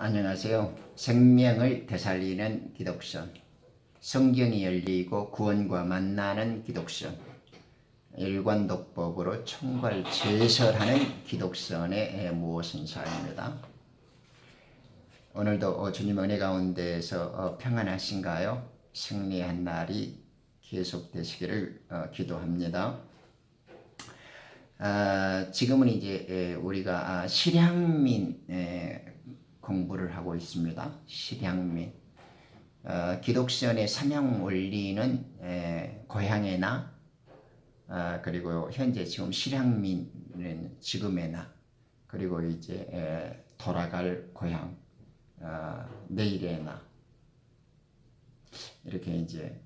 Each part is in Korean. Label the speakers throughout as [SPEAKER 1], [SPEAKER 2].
[SPEAKER 1] 안녕하세요. 생명을 되살리는 기독선, 성경이 열리고 구원과 만나는 기독선, 일관독법으로 총괄제설하는 기독선의 무엇인사입니다. 오늘도 주님 은혜 가운데에서 평안하신가요? 승리한 날이 계속되시기를 기도합니다. 지금은 이제 우리가 실향민 공부를 하고 있습니다. 실향민. 기독선의 삼양 원리는 고향의 나, 그리고 현재 지금 실향민은 지금의 나, 그리고 이제 돌아갈 고향, 내일의 나, 이렇게 이제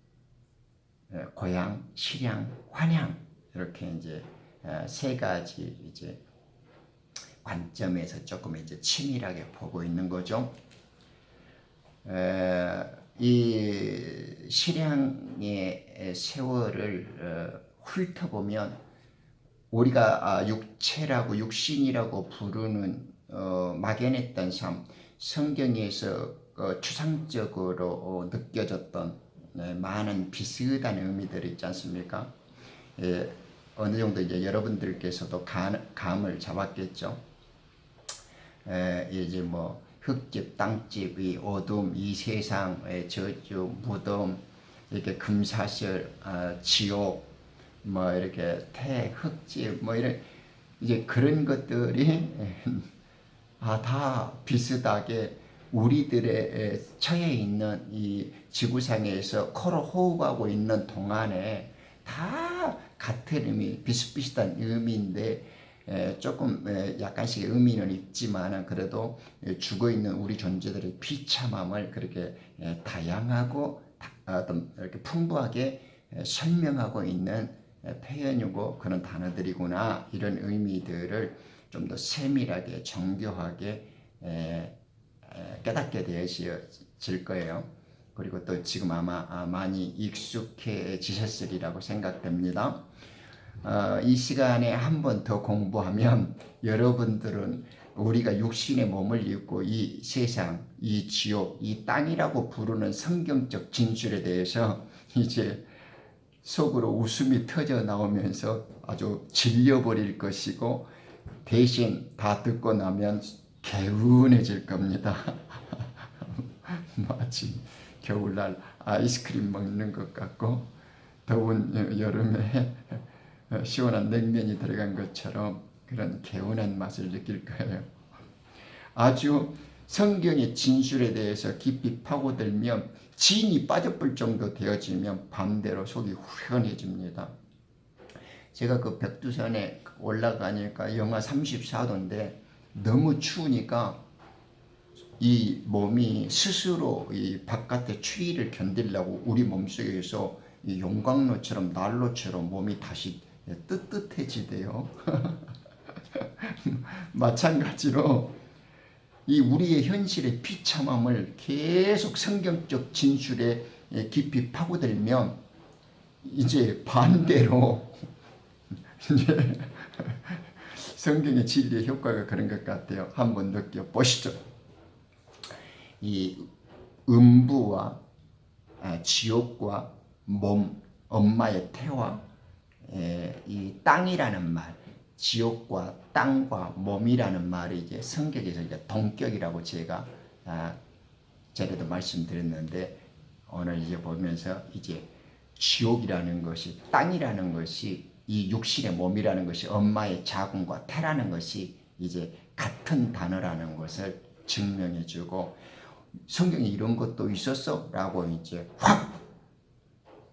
[SPEAKER 1] 고향, 실향, 환향 이렇게 이제 세 가지 이제 관점에서 조금 이제 치밀하게 보고 있는 거죠. 이 실향의 세월을 훑어보면 우리가 육체라고 육신이라고 부르는 막연했던 삶, 성경에서 추상적으로 느껴졌던 많은 비슷한 의미들이 있지 않습니까? 어느 정도 이제 여러분들께서도 감을 잡았겠죠. 이제 뭐 흙집, 땅집, 이 어둠, 이 세상의 저주, 무덤, 이렇게 금사슬, 지옥, 뭐 이렇게 흙집, 뭐 이런 이제 그런 것들이 다 비슷하게 우리들의 처해 있는 이 지구상에서 코로 호흡하고 있는 동안에 다 같은 의미, 비슷비슷한 의미인데 조금 약간씩 의미는 있지만 그래도 죽어있는 우리 존재들의 비참함을 그렇게 다양하고 어떤 이렇게 풍부하게 설명하고 있는 표현이고 그런 단어들이구나, 이런 의미들을 좀 더 세밀하게 정교하게 깨닫게 되어질 거예요. 그리고 또 지금 아마 많이 익숙해지셨으리라고 생각됩니다. 이 시간에 한 번 더 공부하면 여러분들은 우리가 육신의 몸을 입고 이 세상, 이 지옥, 이 땅이라고 부르는 성경적 진술에 대해서 이제 속으로 웃음이 터져 나오면서 아주 질려버릴 것이고, 대신 다 듣고 나면 개운해질 겁니다. 마치 겨울날 아이스크림 먹는 것 같고 더운 여름에 시원한 냉면이 들어간 것처럼 그런 개운한 맛을 느낄 거예요. 아주 성경의 진술에 대해서 깊이 파고들면 진이 빠져볼 정도 되어지면 밤대로 속이 후련해집니다. 제가 그 백두산에 올라가니까 영하 34도인데 너무 추우니까 이 몸이 스스로 이 바깥의 추위를 견디려고 우리 몸속에서 이 용광로처럼 난로처럼 몸이 다시 뜨뜻해지대요. 마찬가지로 이 우리의 현실의 비참함을 계속 성경적 진술에 깊이 파고들면 이제 반대로 이제 성경의 진리의 효과가 그런 것 같아요. 한번 느껴보시죠. 이 음부와 지옥과 몸, 엄마의 태와 이 땅이라는 말, 지옥과 땅과 몸이라는 말이 이제 성경에서 이제 동격이라고 제가 전에도 말씀드렸는데, 오늘 이제 보면서 이제 지옥이라는 것이, 땅이라는 것이, 이 육신의 몸이라는 것이, 엄마의 자궁과 태라는 것이 이제 같은 단어라는 것을 증명해주고, 성경에 이런 것도 있었어? 라고 이제 확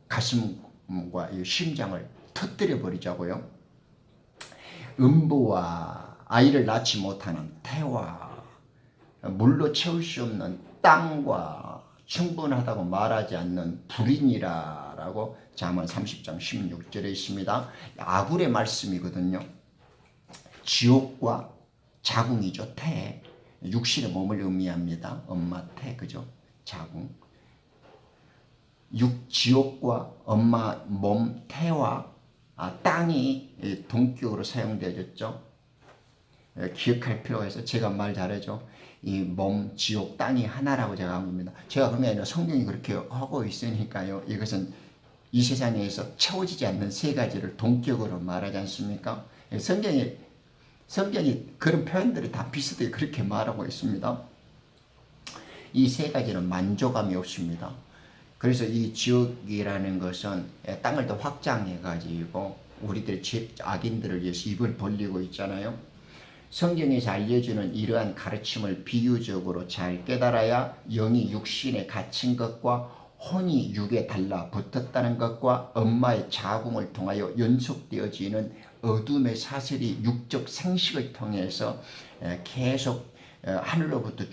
[SPEAKER 1] 가슴과 이 심장을 터뜨려 버리자고요. 음부와 아이를 낳지 못하는 태와 물로 채울 수 없는 땅과 충분하다고 말하지 않는 불인이라고 잠언 30장 16절에 있습니다. 아굴의 말씀이거든요. 지옥과 자궁이죠. 태, 육신의 몸을 의미합니다. 엄마 태, 그죠? 자궁. 지옥과 엄마 몸 태와 땅이 동격으로 사용되어졌죠. 기억할 필요가 있어요. 제가 말 잘하죠. 이 몸, 지옥, 땅이 하나라고 제가 합니다. 제가 그런 게 아니라 성경이 그렇게 하고 있으니까요. 이것은 이 세상에서 채워지지 않는 세 가지를 동격으로 말하지 않습니까? 성경이 그런 표현들이 다 비슷하게 그렇게 말하고 있습니다. 이 세 가지는 만족감이 없습니다. 그래서 이 지옥이라는 것은 땅을 더 확장해 가지고 우리들의 악인들을 위해서 입을 벌리고 있잖아요. 성경에서 알려주는 이러한 가르침을 비유적으로 잘 깨달아야 영이 육신에 갇힌 것과 혼이 육에 달라붙었다는 것과 엄마의 자궁을 통하여 연속되어지는 어둠의 사슬이 육적 생식을 통해서 계속 하늘로부터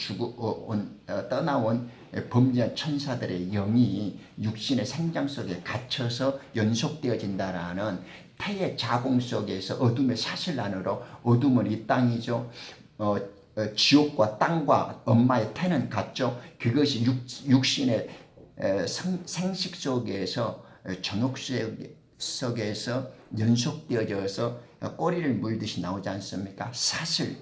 [SPEAKER 1] 떠나온 범죄한 천사들의 영이 육신의 생장 속에 갇혀서 연속되어진다라는 태의 자궁 속에서 어둠의 사슬 안으로, 어둠은 이 땅이죠. 지옥과 땅과 엄마의 태는 같죠. 그것이 육신의 생식 속에서 정욕 속에서 연속되어져서 꼬리를 물듯이 나오지 않습니까? 사슬,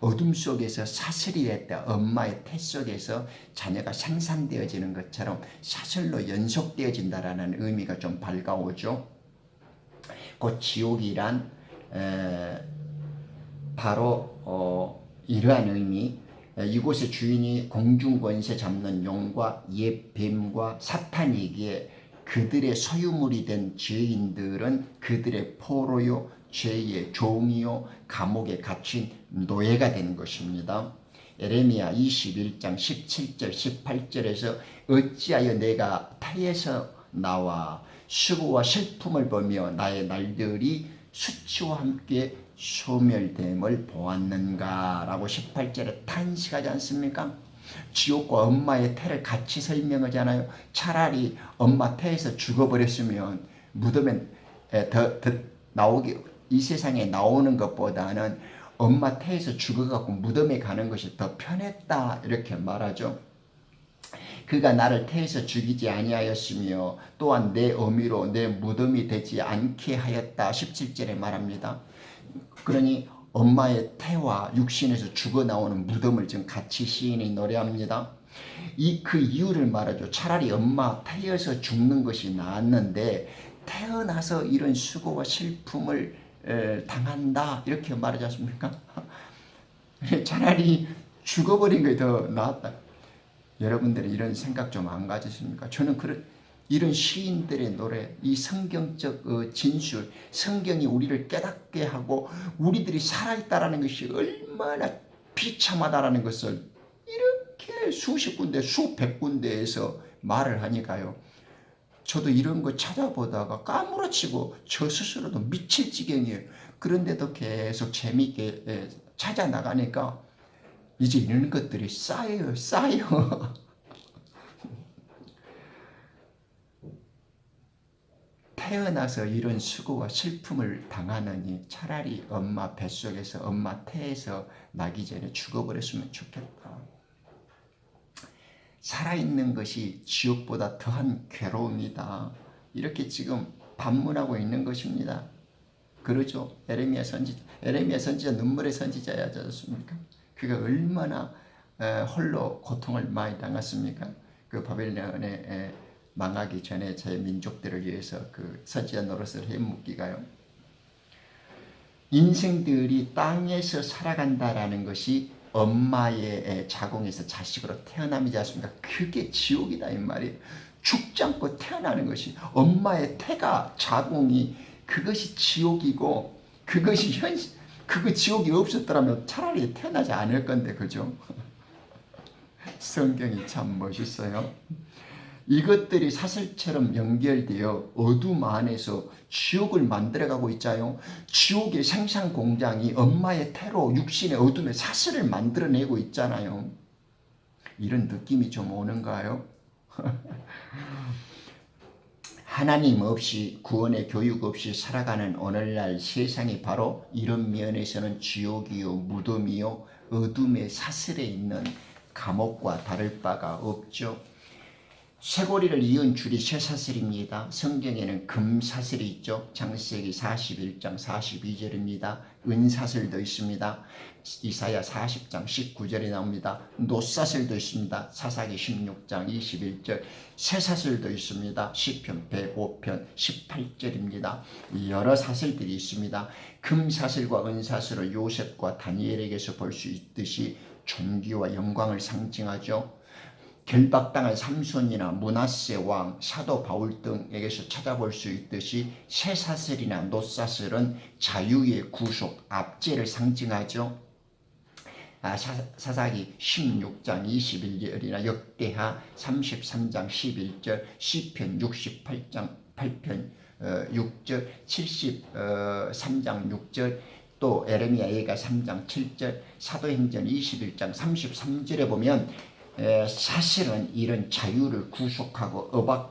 [SPEAKER 1] 어둠 속에서 사슬이 됐다. 엄마의 태 속에서 자녀가 생산되어지는 것처럼 사슬로 연속되어진다라는 의미가 좀 밝아오죠. 그 지옥이란 바로 이러한 의미, 이곳의 주인이 공중권세 잡는 용과 옛 뱀과 사탄이기에 그들의 소유물이 된 죄인들은 그들의 포로요, 죄의 종이요, 감옥에 갇힌 노예가 된 것입니다. 예레미야 21장 17절 18절에서 어찌하여 내가 태에서 나와 수고와 슬픔을 보며 나의 날들이 수치와 함께 소멸됨을 보았는가 라고 18절에 탄식하지 않습니까? 지옥과 엄마의 태를 같이 설명하잖아요. 차라리 엄마 태에서 죽어버렸으면 무덤에 더 나오기, 이 세상에 나오는 것보다는 엄마 태에서 죽어갖고 무덤에 가는 것이 더 편했다 이렇게 말하죠. 그가 나를 태에서 죽이지 아니하였으며 또한 내 어미로 내 무덤이 되지 않게 하였다 17절에 말합니다. 그러니 엄마의 태와 육신에서 죽어 나오는 무덤을 지금 같이 시인이 노래합니다. 그 이유를 말하죠. 차라리 엄마 태여서 죽는 것이 나았는데 태어나서 이런 수고와 슬픔을 당한다 이렇게 말하지 않습니까? 차라리 죽어버린 게 더 나았다. 여러분들이 이런 생각 좀 안 가지십니까? 저는 이런 시인들의 노래, 이 성경적 진술, 성경이 우리를 깨닫게 하고 우리들이 살아있다라는 것이 얼마나 비참하다라는 것을 이렇게 수십 군데, 수백 군데에서 말을 하니까요. 저도 이런 거 찾아보다가 까무러치고 저 스스로도 미칠 지경이에요. 그런데도 계속 재미있게 찾아 나가니까 이제 이런 것들이 쌓여요. 태어나서 이런 수고와 슬픔을 당하느니 차라리 엄마 뱃속에서, 엄마 태에서 나기 전에 죽어버렸으면 좋겠다. 살아있는 것이 지옥보다 더한 괴로움이다. 이렇게 지금 반문하고 있는 것입니다. 그러죠. 에레미야 선지자 눈물의 선지자야지 않습니까? 그가 얼마나 홀로 고통을 많이 당했습니까? 그 바벨론에 망하기 전에 제 민족들을 위해서 그 선지자 노릇을 해묵기가요. 인생들이 땅에서 살아간다라는 것이 엄마의 자궁에서 자식으로 태어남이지 않습니까? 그게 지옥이다 이 말이에요. 죽지 않고 태어나는 것이 엄마의 태가 자궁이 그것이 지옥이고 그것이 그거 지옥이 없었더라면 차라리 태어나지 않을 건데 그죠? 성경이 참 멋있어요. 이것들이 사슬처럼 연결되어 어둠 안에서 지옥을 만들어가고 있잖아요. 지옥의 생산 공장이 엄마의 태로 육신의 어둠의 사슬을 만들어내고 있잖아요. 이런 느낌이 좀 오는가요? 하나님 없이 구원의 교육 없이 살아가는 오늘날 세상이 바로 이런 면에서는 지옥이요 무덤이요 어둠의 사슬에 있는 감옥과 다를 바가 없죠. 쇠고리를 이은 줄이 쇠사슬입니다. 성경에는 금사슬이 있죠. 창세기 41장 42절입니다. 은사슬도 있습니다. 이사야 40장 19절에 나옵니다. 노사슬도 있습니다. 사사기 16장 21절. 쇠사슬도 있습니다. 시편 105편 18절입니다. 여러 사슬들이 있습니다. 금사슬과 은사슬을 요셉과 다니엘에게서 볼 수 있듯이 존귀와 영광을 상징하죠. 결박당한 삼손이나 므낫세 왕, 사도 바울 등에게서 찾아볼 수 있듯이 쇠사슬이나 노사슬은 자유의 구속, 압제를 상징하죠. 사사기 16장 21절이나 역대하 33장 11절, 시편 68장 8편 6절, 73장 6절, 또 에레미야 예가 3장 7절, 사도행전 21장 33절에 보면 사실은 이런 자유를 구속하고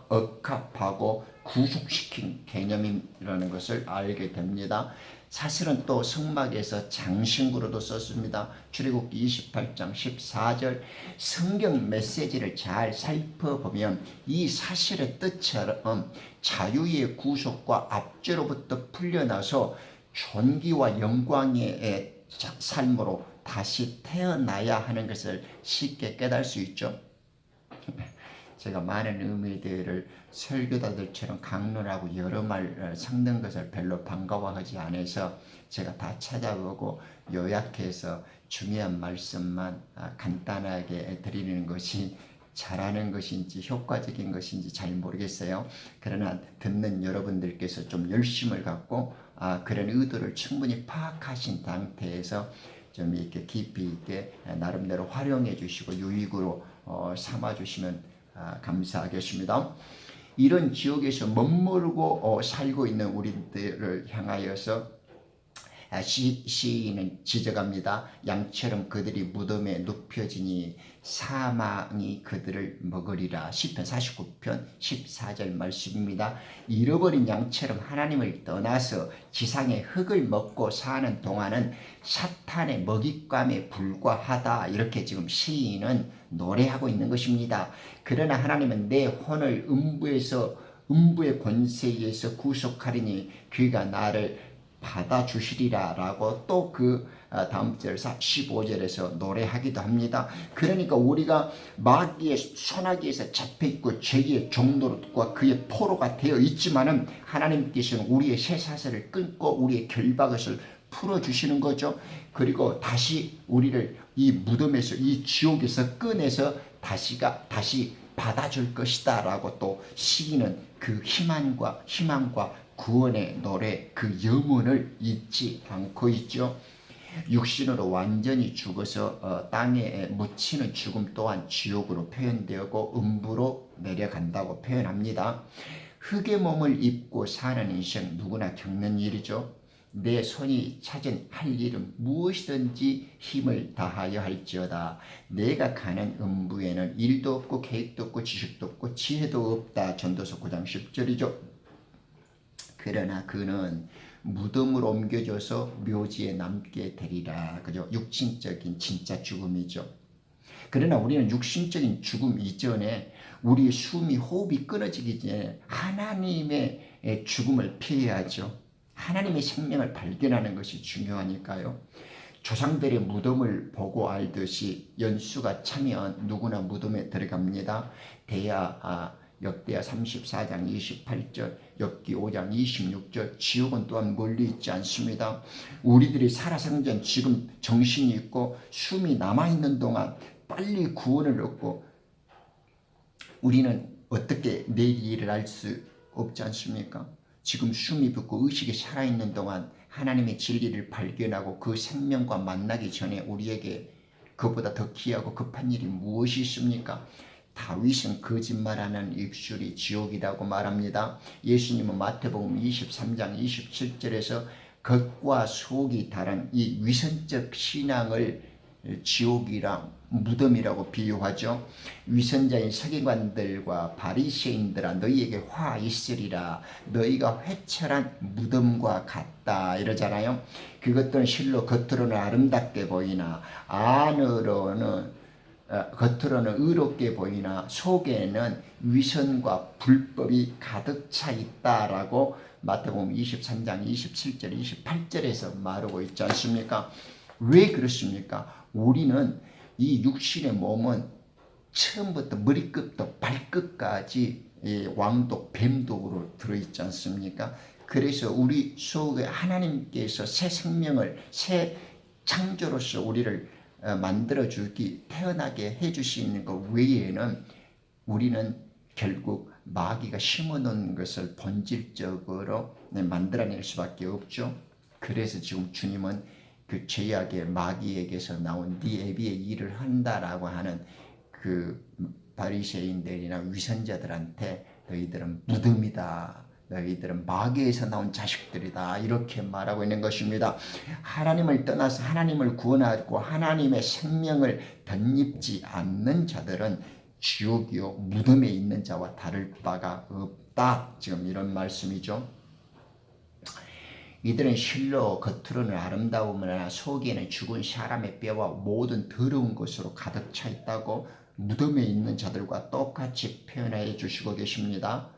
[SPEAKER 1] 억압하고 구속시킨 개념이라는 것을 알게 됩니다. 사실은 또 성막에서 장신구로도 썼습니다. 출애굽기 28장 14절. 성경 메시지를 잘 살펴보면 이 사실의 뜻처럼 자유의 구속과 압제로부터 풀려나서 존귀와 영광의 삶으로 다시 태어나야 하는 것을 쉽게 깨달을 수 있죠. 제가 많은 의미들을 설교자들처럼 강론하고 여러 말 섞는 것을 별로 반가워하지 않아서 제가 다 찾아보고 요약해서 중요한 말씀만 간단하게 드리는 것이 잘하는 것인지 효과적인 것인지 잘 모르겠어요. 그러나 듣는 여러분들께서 좀 열심을 갖고 그런 의도를 충분히 파악하신 상태에서 좀 이렇게 깊이 있게 나름대로 활용해 주시고 유익으로 삼아 주시면 감사하겠습니다. 이런 지역에서 멋모르고 살고 있는 우리들을 향하여서 시인은 지적합니다. 양처럼 그들이 무덤에 눕혀지니 사망이 그들을 먹으리라. 시편 49편 14절 말씀입니다. 잃어버린 양처럼 하나님을 떠나서 지상의 흙을 먹고 사는 동안은 사탄의 먹잇감에 불과하다. 이렇게 지금 시인은 노래하고 있는 것입니다. 그러나 하나님은 내 혼을 음부의 권세에서 구속하리니 그가 나를 받아주시리라 라고 또 그 다음 절 15절에서 노래하기도 합니다. 그러니까 우리가 마귀의 소나기에서 잡혀있고 죄의 종로과 그의 포로가 되어 있지만은 하나님께서는 우리의 쇠사슬을 끊고 우리의 결박을 풀어주시는 거죠. 그리고 다시 우리를 이 무덤에서 이 지옥에서 꺼내서 다시 받아줄 것이다 라고 또 시인은 그 희망과 구원의 노래 그 영혼을 잊지 않고 있죠. 육신으로 완전히 죽어서 땅에 묻히는 죽음 또한 지옥으로 표현되고 음부로 내려간다고 표현합니다. 흙의 몸을 입고 사는 인생 누구나 겪는 일이죠. 내 손이 찾은 할 일은 무엇이든지 힘을 다하여 할지어다. 내가 가는 음부에는 일도 없고 계획도 없고 지식도 없고 지혜도 없다. 전도서 9장 10절이죠. 그러나 그는 무덤으로 옮겨져서 묘지에 남게 되리라. 그죠? 육신적인 진짜 죽음이죠. 그러나 우리는 육신적인 죽음 이전에 우리의 호흡이 끊어지기 전에 하나님의 죽음을 피해야죠. 하나님의 생명을 발견하는 것이 중요하니까요. 조상들의 무덤을 보고 알듯이 연수가 차면 누구나 무덤에 들어갑니다. 역대하 34장 28절, 욥기 5장 26절, 지옥은 또한 멀리 있지 않습니다. 우리들이 살아생전 지금 정신이 있고 숨이 남아있는 동안 빨리 구원을 얻고 우리는 어떻게 내일 일을 알 수 없지 않습니까? 지금 숨이 붙고 의식이 살아있는 동안 하나님의 진리를 발견하고 그 생명과 만나기 전에 우리에게 그보다 더 귀하고 급한 일이 무엇이 있습니까? 다윗은 거짓말하는 입술이 지옥이라고 말합니다. 예수님은 마태복음 23장 27절에서 겉과 속이 다른 이 위선적 신앙을 지옥이랑 무덤이라고 비유하죠. 위선자인 서기관들과 바리새인들아 너희에게 화 있으리라. 너희가 회철한 무덤과 같다 이러잖아요. 그것들은 실로 겉으로는 아름답게 보이나 안으로는 겉으로는 의롭게 보이나 속에는 위선과 불법이 가득 차 있다라고 마태복음 23장 27절 28절에서 말하고 있지 않습니까? 왜 그렇습니까? 우리는 이 육신의 몸은 처음부터 머리끝부터 발끝까지 왕독, 뱀독으로 들어있지 않습니까? 그래서 우리 속에 하나님께서 새 생명을, 새 창조로서 우리를 만들어주기, 태어나게 해주시는 것 외에는 우리는 결국 마귀가 심어놓은 것을 본질적으로 만들어낼 수밖에 없죠. 그래서 지금 주님은 그 죄악의 마귀에게서 나온 네 애비의 일을 한다라고 하는 그 바리새인들이나 위선자들한테 너희들은 무덤이다, 너희들은 마귀에서 나온 자식들이다, 이렇게 말하고 있는 것입니다. 하나님을 떠나서 하나님을 구원하고 하나님의 생명을 덧입지 않는 자들은 지옥이요 무덤에 있는 자와 다를 바가 없다, 지금 이런 말씀이죠. 이들은 실로 겉으로는 아름다우나 속에는 죽은 사람의 뼈와 모든 더러운 것으로 가득 차 있다고 무덤에 있는 자들과 똑같이 표현해 주시고 계십니다.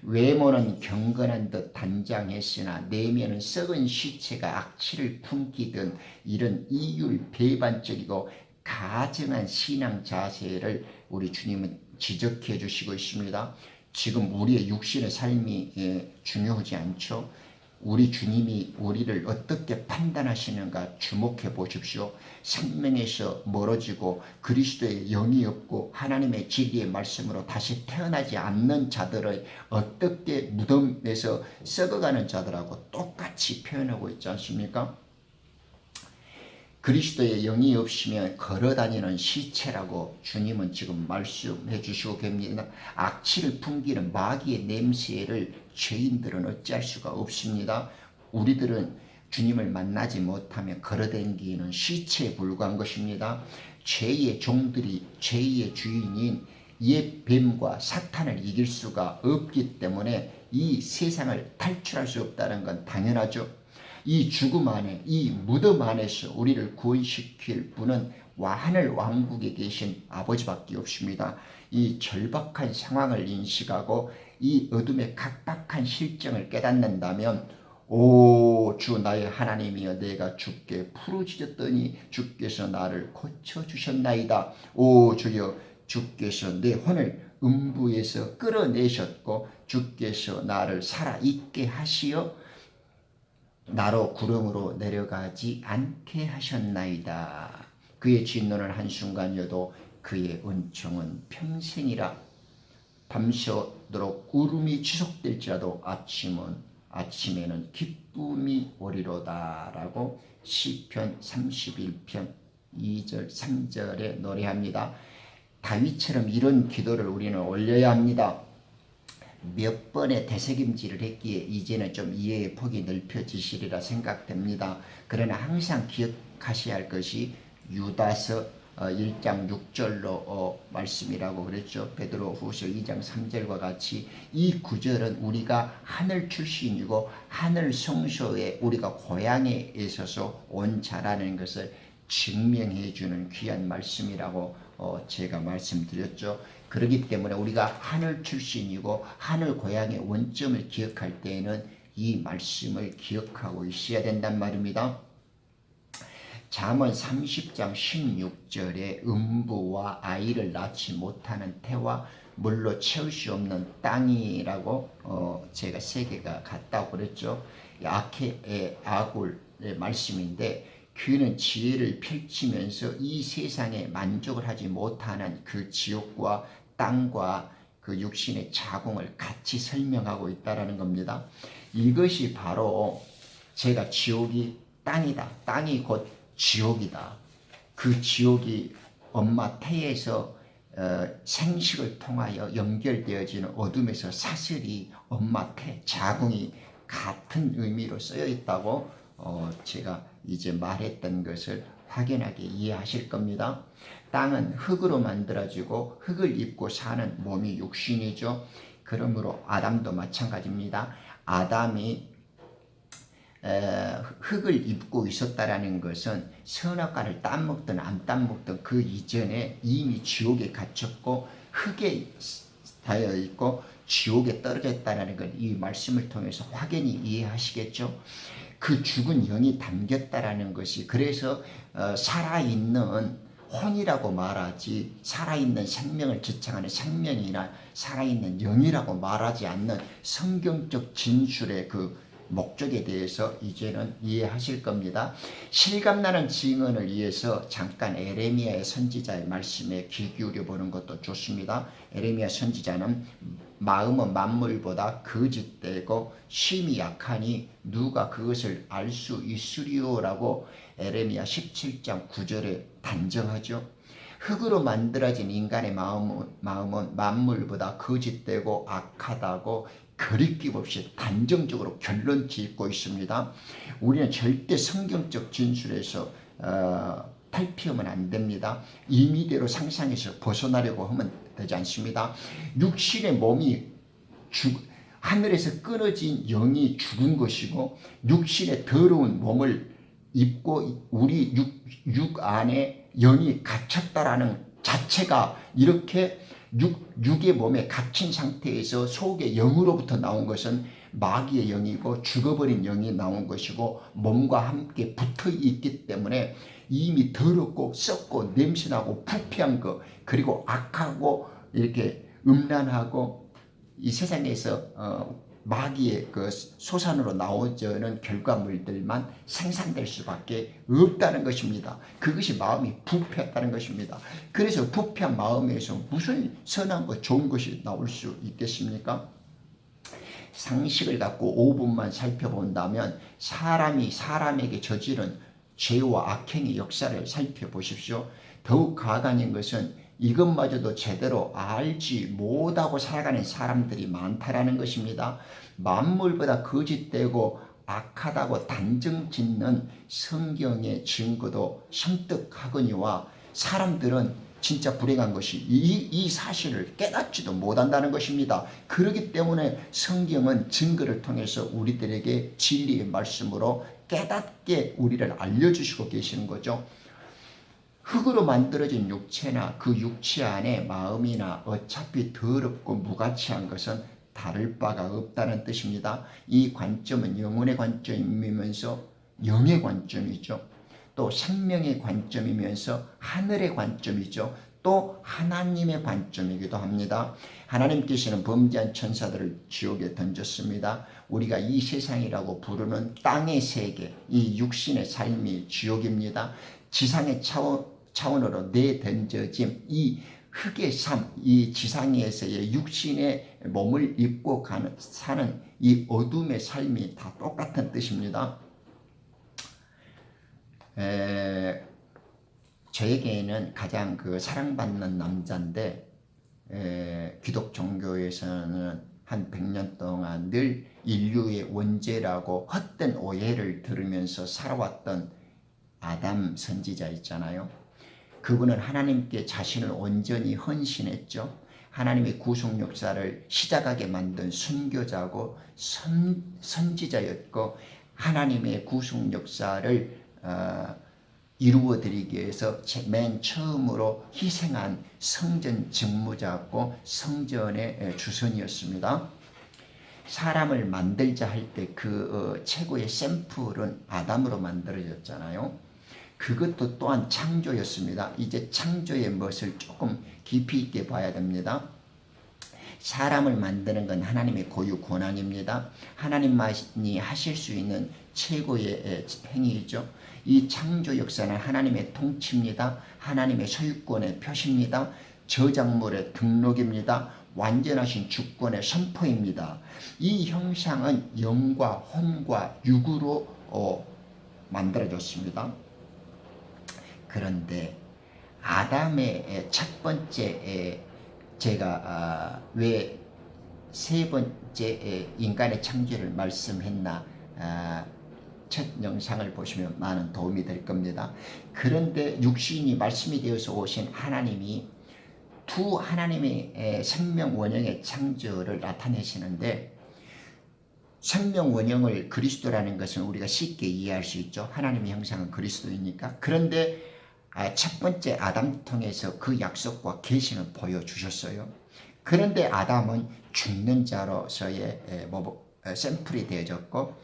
[SPEAKER 1] 외모는 경건한 듯 단장했으나 내면은 썩은 시체가 악취를 품기든 이런 이율 배반적이고 가증한 신앙 자세를 우리 주님은 지적해 주시고 있습니다. 지금 우리의 육신의 삶이 중요하지 않죠. 우리 주님이 우리를 어떻게 판단하시는가 주목해 보십시오. 생명에서 멀어지고 그리스도의 영이 없고 하나님의 진리의 말씀으로 다시 태어나지 않는 자들을 어떻게 무덤에서 썩어가는 자들하고 똑같이 표현하고 있지 않습니까? 그리스도의 영이 없으면 걸어다니는 시체라고 주님은 지금 말씀해 주시고 계십니다. 악취를 풍기는 마귀의 냄새를 죄인들은 어찌할 수가 없습니다. 우리들은 주님을 만나지 못하면 걸어다니는 시체에 불과한 것입니다. 죄의 종들이 죄의 주인인 옛 뱀과 사탄을 이길 수가 없기 때문에 이 세상을 탈출할 수 없다는 건 당연하죠. 이 죽음 안에, 이 무덤 안에서 우리를 구원시킬 분은 하늘 왕국에 계신 아버지밖에 없습니다. 이 절박한 상황을 인식하고 이 어둠의 각박한 실정을 깨닫는다면 오 주 나의 하나님이여 내가 주께 부르짖었더니 주께서 나를 고쳐주셨나이다. 오 주여 주께서 내 혼을 음부에서 끌어내셨고 주께서 나를 살아있게 하시어 나로 구름으로 내려가지 않게 하셨나이다. 그의 진노는 한순간이어도 그의 은총은 평생이라. 밤새도록 울음이 지속될지라도 아침에는 기쁨이 오리로다 라고 시편 31편 2절 3절에 노래합니다. 다윗처럼 이런 기도를 우리는 올려야 합니다. 몇 번의 되새김질을 했기에 이제는 좀 이해의 폭이 넓혀지시리라 생각됩니다. 그러나 항상 기억하셔야 할 것이 유다서 1장 6절로 말씀이라고 그랬죠. 베드로후서 2장 3절과 같이 이 구절은 우리가 하늘 출신이고 하늘 성소에 우리가 고향에 있어서 온 자라는 것을 증명해 주는 귀한 말씀이라고 제가 말씀드렸죠. 그렇기 때문에 우리가 하늘 출신이고 하늘 고향의 원점을 기억할 때에는 이 말씀을 기억하고 있어야 된단 말입니다. 잠언 30장 16절에 음부와 아이를 낳지 못하는 태와 물로 채울 수 없는 땅이라고 제가 세 개가 같다고 그랬죠. 악의 아굴의 말씀인데 그는 지혜를 펼치면서 이 세상에 만족을 하지 못하는 그 지옥과 땅과 그 육신의 자궁을 같이 설명하고 있다는 겁니다. 이것이 바로 제가 지옥이 땅이다. 땅이 곧 지옥이다. 그 지옥이 엄마 태에서 생식을 통하여 연결되어지는 어둠에서 사슬이 엄마 태 자궁이 같은 의미로 쓰여 있다고 제가 이제 말했던 것을 확연하게 이해하실 겁니다. 땅은 흙으로 만들어지고 흙을 입고 사는 몸이 육신이죠. 그러므로 아담도 마찬가지입니다. 아담이 흙을 입고 있었다라는 것은 선악과를 따먹든 안 따먹든 그 이전에 이미 지옥에 갇혔고 흙에 닿여 있고 지옥에 떨어졌다는 걸 이 말씀을 통해서 확연히 이해하시겠죠. 그 죽은 영이 담겼다라는 것이, 그래서 살아있는 혼이라고 말하지 살아있는 생명을 지칭하는 생명이나 살아있는 영이라고 말하지 않는 성경적 진술의 그 목적에 대해서 이제는 이해하실 겁니다. 실감나는 증언을 위해서 잠깐 에레미야의 선지자의 말씀에 귀 기울여 보는 것도 좋습니다. 에레미야 선지자는 마음은 만물보다 거짓되고 심히 약하니 누가 그것을 알 수 있으리오라고 에레미야 17장 9절에 단정하죠. 흙으로 만들어진 인간의 마음은 만물보다 거짓되고 악하다고 거리낌 없이 단정적으로 결론 짓고 있습니다. 우리는 절대 성경적 진술에서 탈피하면 안 됩니다. 임의대로 상상해서 벗어나려고 하면 되지 않습니다. 육신의 몸이 하늘에서 끊어진 영이 죽은 것이고 육신의 더러운 몸을 입고 우리 육 안에 영이 갇혔다라는 자체가 이렇게 육의 몸에 갇힌 상태에서 속의 영으로부터 나온 것은 마귀의 영이고 죽어버린 영이 나온 것이고 몸과 함께 붙어 있기 때문에 이미 더럽고 썩고 냄새나고 부패한 것, 그리고 악하고 이렇게 음란하고 이 세상에서 마귀의 그 소산으로 나오는 결과물들만 생산될 수밖에 없다는 것입니다. 그것이 마음이 부패했다는 것입니다. 그래서 부패한 마음에서 무슨 선한 것, 좋은 것이 나올 수 있겠습니까? 상식을 갖고 5분만 살펴본다면 사람이 사람에게 저지른 죄와 악행의 역사를 살펴보십시오. 더욱 가관인 것은 이것마저도 제대로 알지 못하고 살아가는 사람들이 많다라는 것입니다. 만물보다 거짓되고 악하다고 단정짓는 성경의 증거도 섬뜩하거니와 사람들은 진짜 불행한 것이 이 사실을 깨닫지도 못한다는 것입니다. 그렇기 때문에 성경은 증거를 통해서 우리들에게 진리의 말씀으로 깨닫게 우리를 알려주시고 계시는 거죠. 흙으로 만들어진 육체나 그 육체 안에 마음이나 어차피 더럽고 무가치한 것은 다를 바가 없다는 뜻입니다. 이 관점은 영혼의 관점이면서 영의 관점이죠. 또 생명의 관점이면서 하늘의 관점이죠. 또 하나님의 관점이기도 합니다. 하나님께서는 범죄한 천사들을 지옥에 던졌습니다. 우리가 이 세상이라고 부르는 땅의 세계, 이 육신의 삶이 지옥입니다. 지상의 차원으로 내던져짐, 이 흙의 삶, 이 지상에서의 육신의 몸을 입고 사는 이 어둠의 삶이 다 똑같은 뜻입니다. 저에게는 가장 그 사랑받는 남자인데 기독 종교에서는 한 100년 동안 늘 인류의 원죄라고 헛된 오해를 들으면서 살아왔던 아담 선지자 있잖아요. 그분은 하나님께 자신을 온전히 헌신했죠. 하나님의 구속 역사를 시작하게 만든 순교자고 선지자였고 하나님의 구속 역사를 이루어드리기 위해서 맨 처음으로 희생한 성전 직무자고 성전의 주선이었습니다. 사람을 만들자 할 때 그 최고의 샘플은 아담으로 만들어졌잖아요. 그것도 또한 창조였습니다. 이제 창조의 멋을 조금 깊이 있게 봐야 됩니다. 사람을 만드는 건 하나님의 고유 권한입니다. 하나님만이 하실 수 있는 최고의 행위이죠. 이 창조 역사는 하나님의 통치입니다. 하나님의 소유권의 표시입니다. 저작물의 등록입니다. 완전하신 주권의 선포입니다. 이 형상은 영과 혼과 육으로 만들어졌습니다. 그런데 아담의 첫 번째 제가 왜 세 번째 인간의 창조를 말씀했나 첫 영상을 보시면 많은 도움이 될 겁니다. 그런데 육신이 말씀이 되어서 오신 하나님이 두 하나님의 생명 원형의 창조를 나타내시는데 생명 원형을 그리스도라는 것은 우리가 쉽게 이해할 수 있죠. 하나님의 형상은 그리스도이니까. 그런데 첫 번째 아담 통해서 그 약속과 계시를 보여주셨어요. 그런데 아담은 죽는 자로서의 샘플이 되어졌고,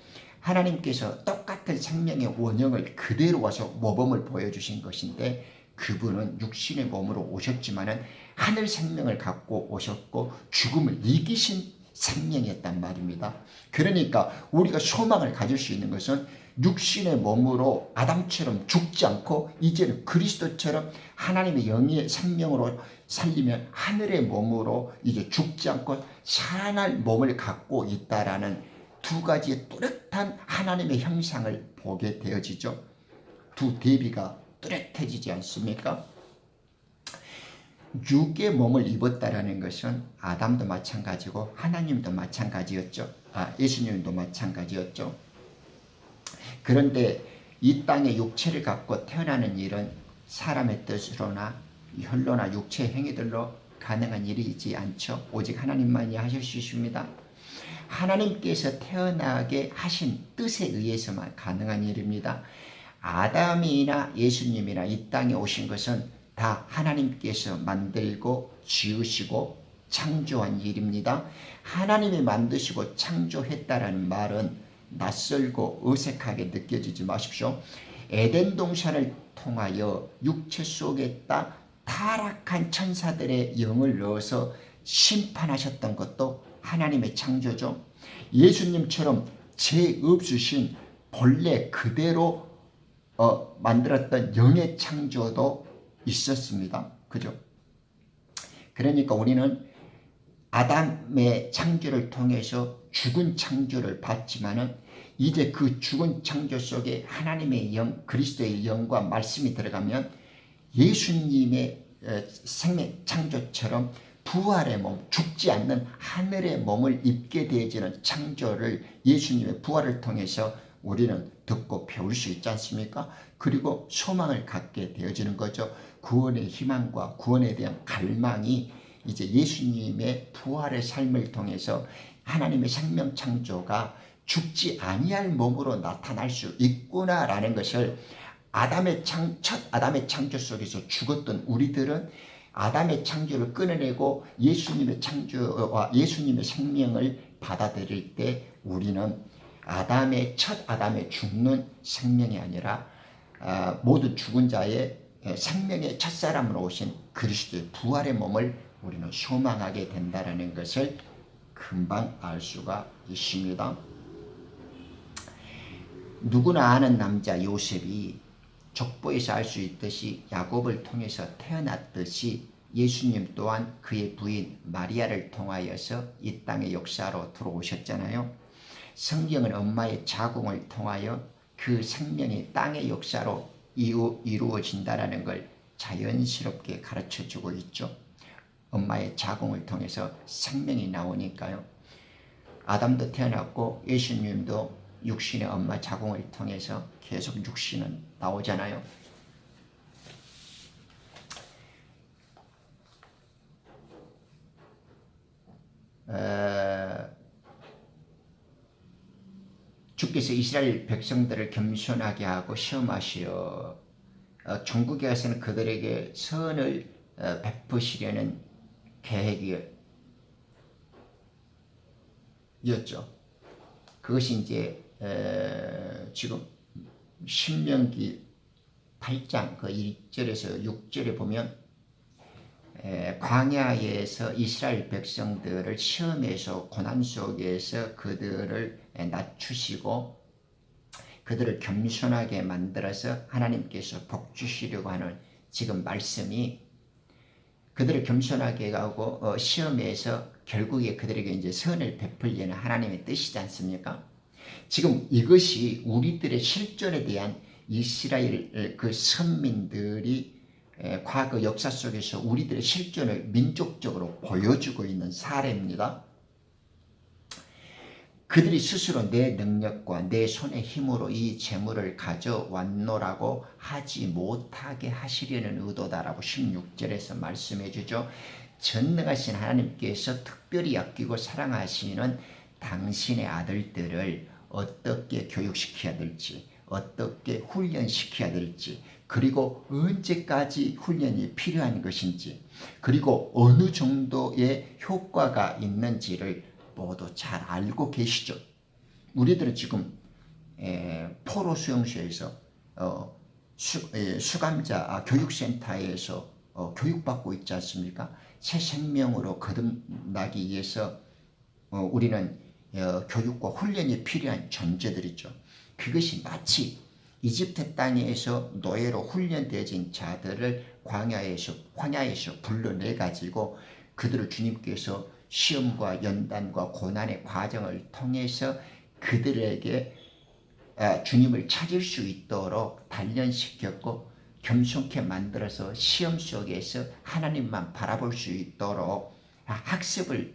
[SPEAKER 1] 하나님께서 똑같은 생명의 원형을 그대로 와서 모범을 보여주신 것인데, 그분은 육신의 몸으로 오셨지만은 하늘 생명을 갖고 오셨고 죽음을 이기신 생명이었단 말입니다. 그러니까 우리가 소망을 가질 수 있는 것은 육신의 몸으로 아담처럼 죽지 않고 이제는 그리스도처럼 하나님의 영의 생명으로 살리면 하늘의 몸으로 이제 죽지 않고 살아날 몸을 갖고 있다라는 두 가지의 뚜렷한 하나님의 형상을 보게 되어지죠. 두 대비가 뚜렷해지지 않습니까? 육의 몸을 입었다라는 것은 아담도 마찬가지고 하나님도 마찬가지였죠. 예수님도 마찬가지였죠. 그런데 이 땅에 육체를 갖고 태어나는 일은 사람의 뜻으로나 혈로나 육체 행위들로 가능한 일이지 않죠. 오직 하나님만이 하실 수 있습니다. 하나님께서 태어나게 하신 뜻에 의해서만 가능한 일입니다. 아담이나 예수님이나 이 땅에 오신 것은 다 하나님께서 만들고 지으시고 창조한 일입니다. 하나님이 만드시고 창조했다라는 말은 낯설고 어색하게 느껴지지 마십시오. 에덴 동산을 통하여 육체 속에 딱 타락한 천사들의 영을 넣어서 심판하셨던 것도 하나님의 창조죠. 예수님처럼 죄 없으신 본래 그대로 만들었던 영의 창조도 있었습니다. 그죠? 그러니까 우리는 아담의 창조를 통해서 죽은 창조를 봤지만은 이제 그 죽은 창조 속에 하나님의 영, 그리스도의 영과 말씀이 들어가면 예수님의 생명 창조처럼 부활의 몸, 죽지 않는 하늘의 몸을 입게 되어지는 창조를 예수님의 부활을 통해서 우리는 듣고 배울 수 있지 않습니까? 그리고 소망을 갖게 되어지는 거죠. 구원의 희망과 구원에 대한 갈망이 이제 예수님의 부활의 삶을 통해서 하나님의 생명 창조가 죽지 아니할 몸으로 나타날 수 있구나라는 것을 첫 아담의 창조 속에서 죽었던 우리들은 아담의 창조를 끊어내고 예수님의 창조와 예수님의 생명을 받아들일 때 우리는 첫 아담의 죽는 생명이 아니라 모두 죽은 자의 생명의 첫사람으로 오신 그리스도의 부활의 몸을 우리는 소망하게 된다는 것을 금방 알 수가 있습니다. 누구나 아는 남자 요셉이 족보에서 알 수 있듯이 야곱을 통해서 태어났듯이 예수님 또한 그의 부인 마리아를 통하여서 이 땅의 역사로 들어오셨잖아요. 성경은 엄마의 자궁을 통하여 그 생명이 땅의 역사로 이루어진다는 걸 자연스럽게 가르쳐주고 있죠. 엄마의 자궁을 통해서 생명이 나오니까요. 아담도 태어났고 예수님도 육신의 엄마 자궁을 통해서 계속 육신은 나오잖아요. 주께서 이스라엘 백성들을 겸손하게 하고 시험하시어 천국에 가서는 그들에게 선을 베푸시려는 계획이었죠. 그것이 이제 지금 신명기 8장 그 1절에서 6절에 보면 광야에서 이스라엘 백성들을 시험에서 고난 속에서 그들을 낮추시고 그들을 겸손하게 만들어서 하나님께서 복 주시려고 하는 지금 말씀이 그들을 겸손하게 하고 시험에서 결국에 그들에게 이제 선을 베풀려는 하나님의 뜻이지 않습니까? 지금 이것이 우리들의 실존에 대한 이스라엘 그 선민들이 과거 역사 속에서 우리들의 실존을 민족적으로 보여주고 있는 사례입니다. 그들이 스스로 내 능력과 내 손의 힘으로 이 재물을 가져왔노라고 하지 못하게 하시려는 의도다라고 16절에서 말씀해 주죠. 전능하신 하나님께서 특별히 아끼고 사랑하시는 당신의 아들들을 어떻게 교육시켜야 될지, 어떻게 훈련시켜야 될지, 그리고 언제까지 훈련이 필요한 것인지, 그리고 어느 정도의 효과가 있는지를 모두 잘 알고 계시죠. 우리들은 지금 포로 수용소에서 수감자 교육센터에서 교육받고 있지 않습니까? 새 생명으로 거듭나기 위해서 우리는 교육과 훈련이 필요한 존재들이죠. 그것이 마치 이집트 땅에서 노예로 훈련되어진 자들을 황야에서 불러내가지고 그들을 주님께서 시험과 연단과 고난의 과정을 통해서 그들에게 주님을 찾을 수 있도록 단련시켰고 겸손케 만들어서 시험 속에서 하나님만 바라볼 수 있도록 학습을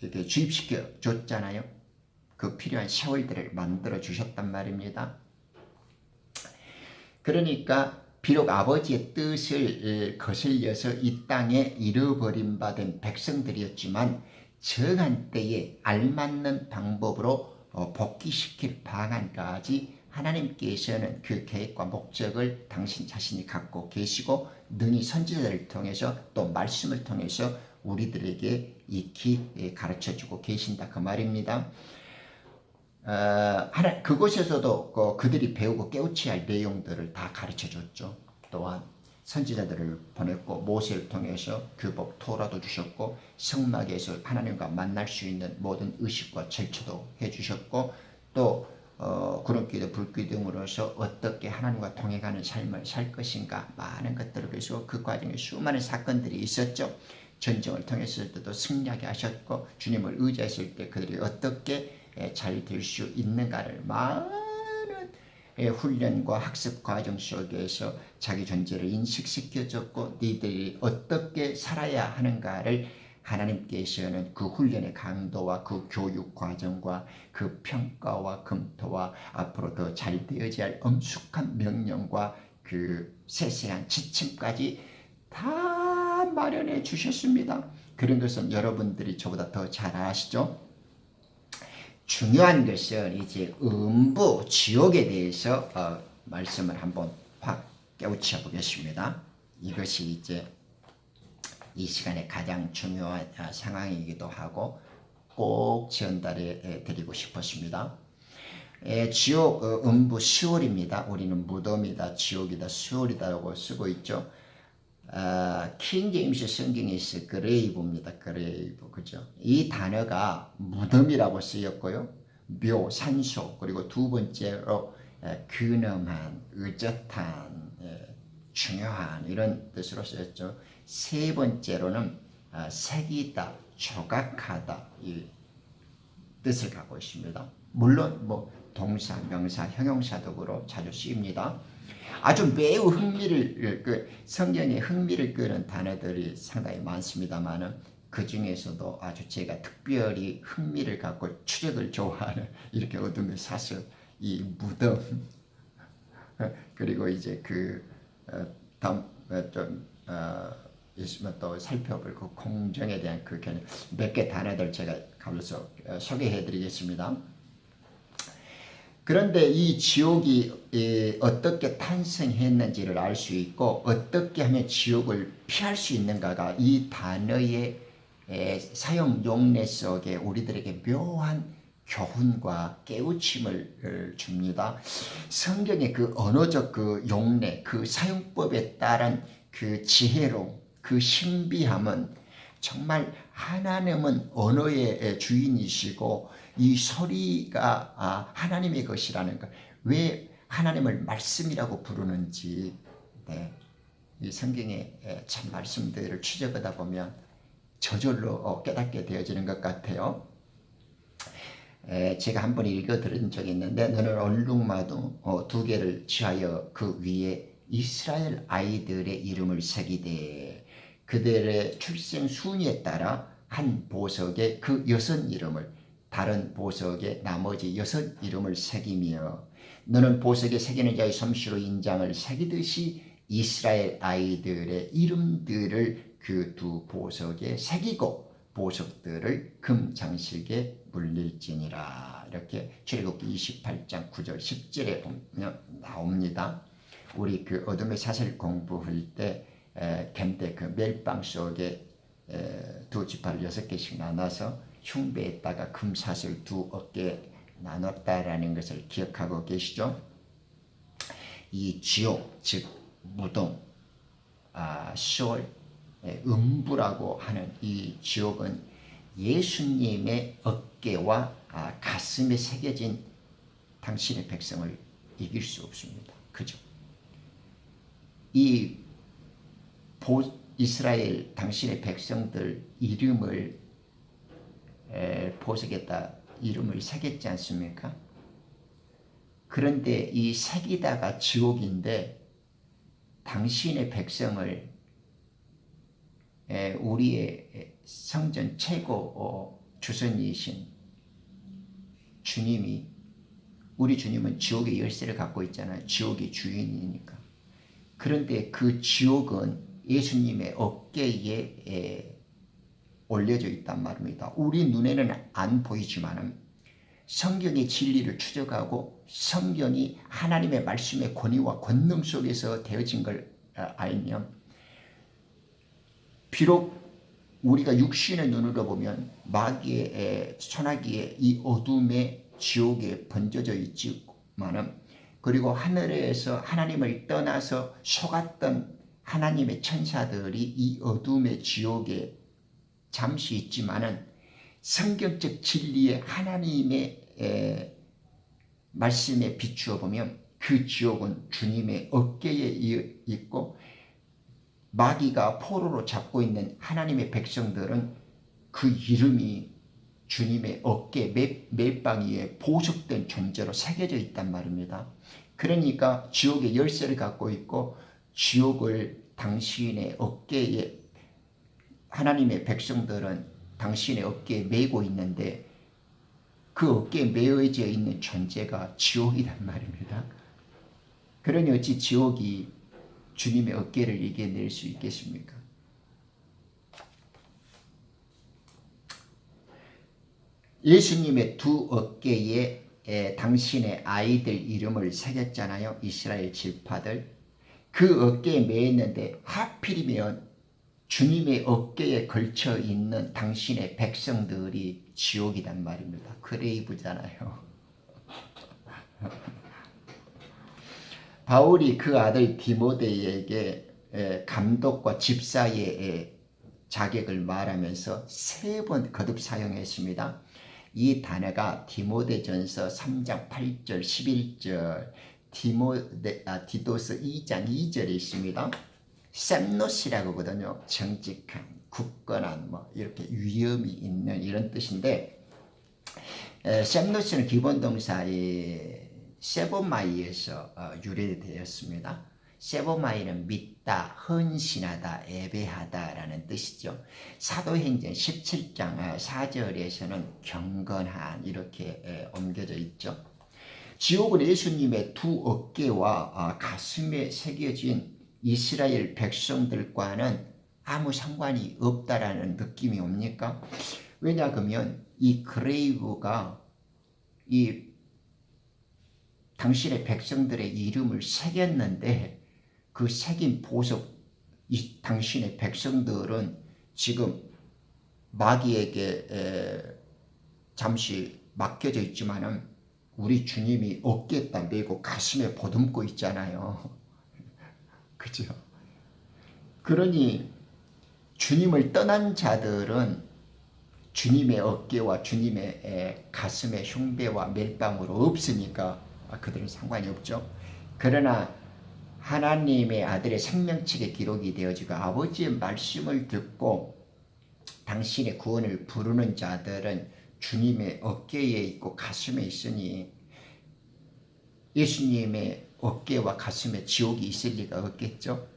[SPEAKER 1] 이렇게 주입시켜 줬잖아요. 그 필요한 세월들을 만들어 주셨단 말입니다. 그러니까 비록 아버지의 뜻을 거슬려서 이 땅에 잃어버림 받은 백성들이었지만 정한 때에 알맞는 방법으로 복귀시킬 방안까지 하나님께서는 그 계획과 목적을 당신 자신이 갖고 계시고 능히 선지자를 통해서 또 말씀을 통해서 우리들에게 익히 가르쳐주고 계신다 그 말입니다. 그곳에서도 그들이 배우고 깨우쳐야 할 내용들을 다 가르쳐줬죠. 또한 선지자들을 보냈고 모세를 통해서 규법 토라도 주셨고 성막에서 하나님과 만날 수 있는 모든 의식과 절차도 해주셨고 또 구름기도 불기둥으로서 어떻게 하나님과 동행하는 삶을 살 것인가 많은 것들을 그래서 그 과정에 수많은 사건들이 있었죠. 전쟁을 통했을 때도 승리하게 하셨고 주님을 의지했을 때 그들이 어떻게 잘 될 수 있는가를 많은 훈련과 학습 과정 속에서 자기 존재를 인식시켜줬고 너희들이 어떻게 살아야 하는가를 하나님께서는 그 훈련의 강도와 그 교육 과정과 그 평가와 검토와 앞으로 더 잘 되어져야 할 엄숙한 명령과 그 세세한 지침까지 다 마련해 주셨습니다. 그런 것은 여러분들이 저보다 더 잘 아시죠? 중요한 것은 이제 음부, 지옥에 대해서 말씀을 한번 확 깨우쳐 보겠습니다. 이것이 이제 이 시간에 가장 중요한 상황이기도 하고 꼭 전달해 드리고 싶었습니다. 지옥, 음부, 시올입니다. 우리는 무덤이다, 지옥이다, 시올이다라고 쓰고 있죠. 킹 제임스 성경에서 그레이브입니다. 그레이브, 그죠? 이 단어가 무덤이라고 쓰였고요. 묘, 산소, 그리고 두 번째로 근엄한, 의젓한, 중요한 이런 뜻으로 쓰였죠. 세 번째로는 색이다, 조각하다 이 뜻을 갖고 있습니다. 물론 뭐 동사, 명사, 형용사적으로 자주 쓰입니다. 아주 매우 성경에 흥미를 끄는 단어들이 상당히 많습니다만은 그 중에서도 아주 제가 특별히 흥미를 갖고 추적을 좋아하는 이렇게 어둠의 사슬, 이 무덤 그리고 이제 다음 있으면 또 살펴볼 그 공정에 대한 그 개념 몇 개 단어들 제가 가면서 소개해드리겠습니다. 그런데 이 지옥이 어떻게 탄생했는지를 알 수 있고 어떻게 하면 지옥을 피할 수 있는가가 이 단어의 사용 용례 속에 우리들에게 묘한 교훈과 깨우침을 줍니다. 성경의 그 언어적 그 용례, 그 사용법에 따른 그 지혜로움, 그 신비함은 정말 하나님은 언어의 주인이시고 이 소리가 하나님의 것이라는 것, 왜 하나님을 말씀이라고 부르는지 이 성경의 참 말씀들을 추적하다 보면 저절로 깨닫게 되어지는 것 같아요. 제가 한번 읽어 들은 적이 있는데 너는 얼룩마도 2개를 취하여 그 위에 이스라엘 아이들의 이름을 새기되 그들의 출생 순위에 따라 한 보석에 그 6 이름을 다른 보석에 나머지 6 이름을 새기며 너는 보석에 새기는 자의 솜씨로 인장을 새기듯이 이스라엘 아이들의 이름들을 그 2 보석에 새기고 보석들을 금 장식에 물릴지니라. 이렇게 출애굽기 28장 9절 10절에 보면 나옵니다. 우리 그 어둠의 사슬 공부할 때 겐데 그 멜빵 속에 두 지파를 6개씩 나눠서 흉배에다가 금사슬 두 어깨에 나눴다라는 것을 기억하고 계시죠? 이 지옥, 즉 무덤, 시올, 음부라고 하는 이 지옥은 예수님의 어깨와 가슴에 새겨진 당신의 백성을 이길 수 없습니다. 그죠? 이 이스라엘 당신의 백성들 이름을 보석에다 이름을 새겼지 않습니까? 그런데 이 새기다가 지옥인데 당신의 백성을 우리의 성전 최고 주선이신 주님이, 우리 주님은 지옥의 열쇠를 갖고 있잖아요. 지옥의 주인이니까. 그런데 그 지옥은 예수님의 어깨에 올려져 있단 말입니다. 우리 눈에는 안 보이지만은 성경의 진리를 추적하고 성경이 하나님의 말씀의 권위와 권능 속에서 되어진 걸 알면, 비록 우리가 육신의 눈으로 보면 마귀의 소나기의 이 어둠의 지옥에 번져져 있지만은, 그리고 하늘에서 하나님을 떠나서 속았던 하나님의 천사들이 이 어둠의 지옥에 잠시 있지만은 성경적 진리의 하나님의 말씀에 비추어 보면 그 지옥은 주님의 어깨에 있고, 마귀가 포로로 잡고 있는 하나님의 백성들은 그 이름이 주님의 어깨 멜빵 위에 보석된 존재로 새겨져 있단 말입니다. 그러니까 지옥의 열쇠를 갖고 있고 지옥을 당신의 어깨에, 하나님의 백성들은 당신의 어깨에 메고 있는데 그 어깨에 메어져 있는 존재가 지옥이란 말입니다. 그러니 어찌 지옥이 주님의 어깨를 이겨낼 수 있겠습니까? 예수님의 두 어깨에 당신의 아이들 이름을 새겼잖아요. 이스라엘 지파들. 그 어깨에 매였는데 하필이면 주님의 어깨에 걸쳐 있는 당신의 백성들이 지옥이란 말입니다. 그레이브잖아요. 바울이 그 아들 디모데에게 감독과 집사의 자격을 말하면서 3번 거듭 사용했습니다. 이 단어가 디모데전서 3장 8절 11절, 디도서 2장 2절에 있습니다. 셈노시라고 하거든요. 정직한, 굳건한, 이렇게 위험이 있는 이런 뜻인데, 셈노시는 기본 동사의 세보마이에서 유래되었습니다. 세보마이는 믿다, 헌신하다, 예배하다라는 뜻이죠. 사도행전 17장 4절에서는 경건한 이렇게 옮겨져 있죠. 지옥은 예수님의 두 어깨와 가슴에 새겨진 이스라엘 백성들과는 아무 상관이 없다라는 느낌이 옵니까? 왜냐 그러면 이 그레이브가 이 당신의 백성들의 이름을 새겼는데 그 새긴 보석, 이 당신의 백성들은 지금 마귀에게 잠시 맡겨져 있지만은 우리 주님이 어깨에다 메고 가슴에 보듬고 있잖아요. 그죠? 그러니 주님을 떠난 자들은 주님의 어깨와 주님의 가슴의 흉배와 멜빵으로 없으니까 그들은 상관이 없죠. 그러나 하나님의 아들의 생명책에 기록이 되어지고 아버지의 말씀을 듣고 당신의 구원을 부르는 자들은 주님의 어깨에 있고 가슴에 있으니 예수님의 어깨와 가슴에 지옥이 있을 리가 없겠죠.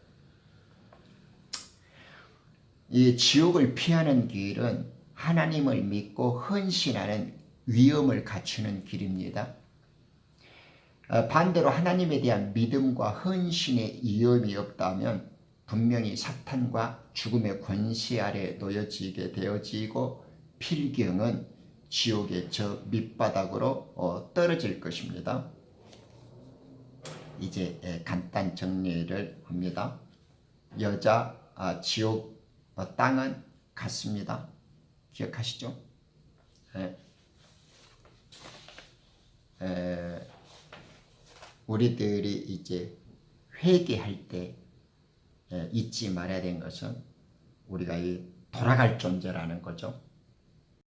[SPEAKER 1] 이 지옥을 피하는 길은 하나님을 믿고 헌신하는 위엄을 갖추는 길입니다. 반대로 하나님에 대한 믿음과 헌신의 위엄이 없다면 분명히 사탄과 죽음의 권세 아래 놓여지게 되어지고 필경은 지옥의 저 밑바닥으로 떨어질 것입니다. 이제 간단 정리를 합니다. 여자 지옥 땅은 같습니다. 기억하시죠? 우리들이 이제 회개할 때 잊지 말아야 되는 것은 우리가 이 돌아갈 존재라는 거죠.